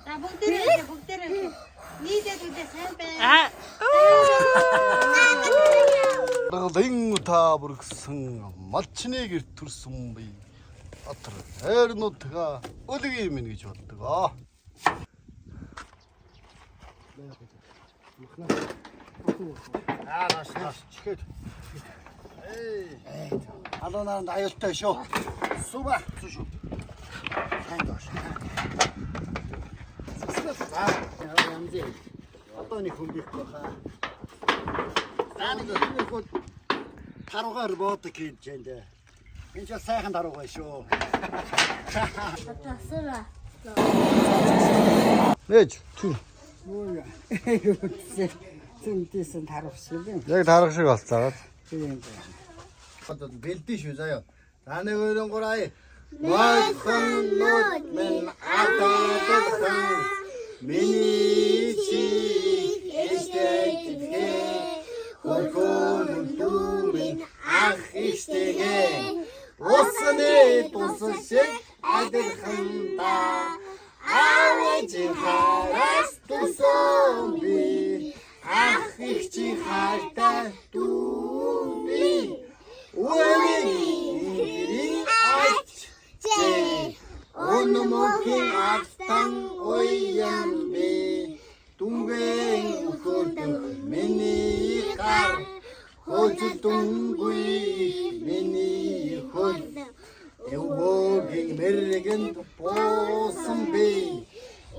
자, 목 때려, 목 때려. 니들 때 선배. 아. Dağdayın burksın, maçını girtursun bey. Atır her notuga, ödegeyimin geçi attıga. Çıkart. Ey, adamların da ayılttı şu. Su bak, su şu. Sen dur. 자, 양재. 어떠니 군비고 하. 아니 그 타로가 뭐 어떻게 이제 이제 사양 타로가 쇼. 쓰라. 네, 주. 뭐야? 이거 좀 뜻은 다릅시다. 여기 다락실 갔다. 그러니까. 어떤 벨트 슈자요. 나는 그런 거라이. 와선 노면 아따뜻한 미니치 에스테티게 골고루 두민 아히스테게 오스네 도스식 아들 한다 아웨지 하라스 두솜비 아히스치 할다 두비 우에미니 아치 오노모킹 악당 오이얀비 둥뱅 우코등 미니칼 호주 둥구이 미니홀 에우보깅 메르겐 보선비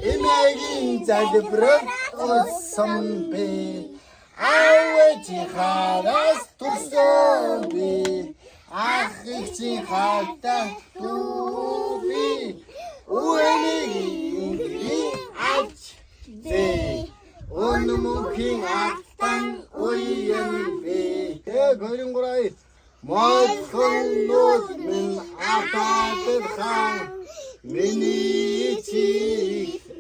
이메긴 자드브럭 오선비 아웨지 하라스 투선비 아히치 하다 두비 우에미기 아치 제 오누무킹 악당 오이연비 대거린 거라이 모큰 노스민 아파트상 미니치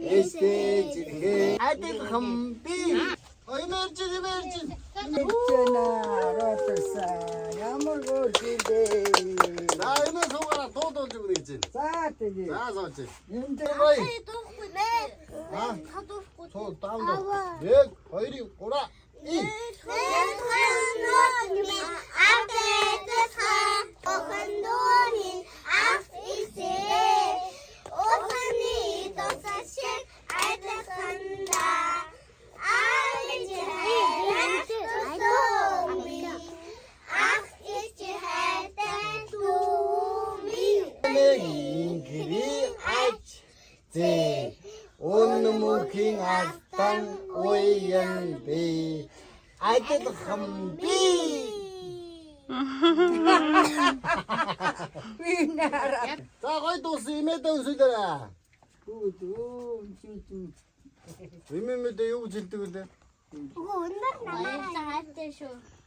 에스테지게 아들 컴비 이mer지 있잖아, 로터사. 야물고 지대. 나 이면 소가라 또 던지고 있지 싸뜨지. 자 서지 님들 거이 아, 소 다운도 네 거이리 오라 이 길이 아치 온무킹 악당 오이연비 아이들 컴비 위나라. 자 거기 또 쓰이메도 쓰더라 구두 좀 위메메도 요거 질때 근데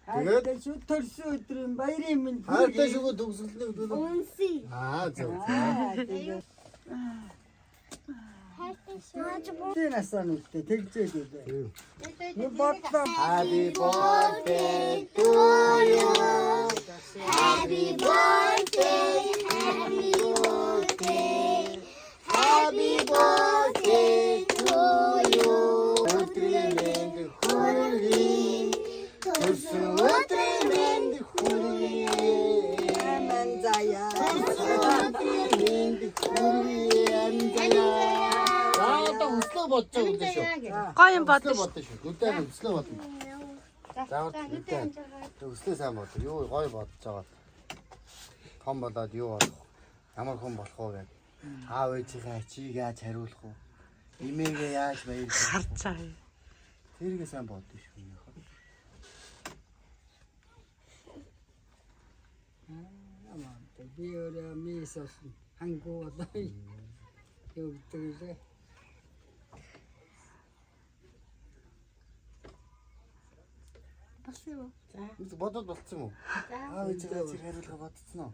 할때 슈터 슈트는 바이리면 할때 주고 독슬 때 온씨. 아저 때나 써놓대 될제도 돼. 봤다. Happy birthday to you. Happy birthday, happy birthday, happy birthday to you. Tremendo Hurling, tremendo Hurling, 만자야. tremendo Hurling. 또 웃어 봤죠, 그죠? 까인 웃어 받듯이. 봤듯이. 그때는 웃어 봤듯이. 자, 그때 웃어 사면 요 거의 봤죠. 한번더 요 ямар хэн болох вэ? Аав ээжийнхээ чигээ хариулах уу? Имээгээ яаж баяр харцаа. тэргээ сайн бодсон шүү. 비어라 미소스 한국어도 여기들이 봤어요. бодод болцсон уу? Аав ээжийнхээ чиг хариулах бодсон уу?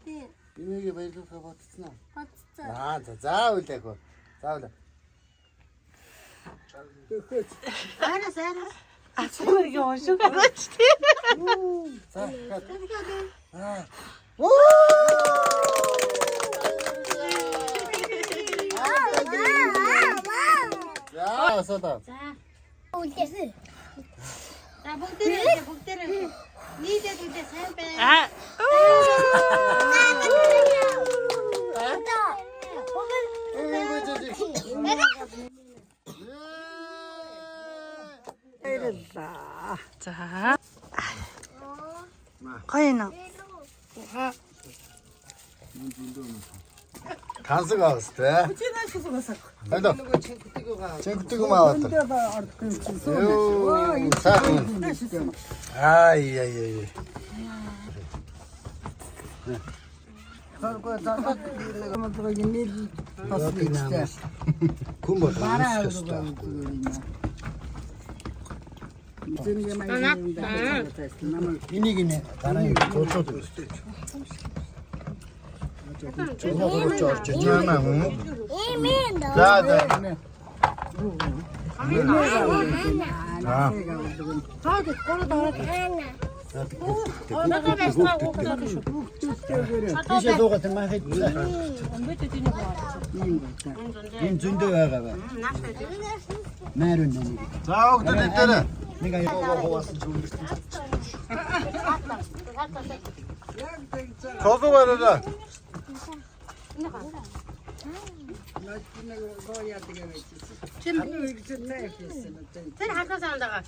네, Имээгээ баярлуулах бодсон уу? 봤어. заавал яг уу. Заавал. 알았어, 알았어. 아, 저는 이게 원슈가 맞지? 자, 아. 오! асаадаа. За бүгд тэрэ. Нийтэд үдээ сайн байна. Аа. 이랬다. 자. 거인아. Тансаг авах тэ. Хайда. Чэнхтэйг мааваа. 혼자다 알았던 수. Юу. Сайн. Ай. 그거 다 그거 이미 봤으니까. Күн бол. 말아 그거. 이제 많이 남을 Энийг нэ дараа нь цуцууд өстэй. Чөнөөс орж яана юм. За. Тийшээ дуугаад маа хэд. Энэ зөндөө байгаа бай. Мэрэн нэг. За өгдөө дээр. Нэг аягаа хаваасан ч өнгөрсөн. Цолгоороо. Тэр хатгаас андагаа.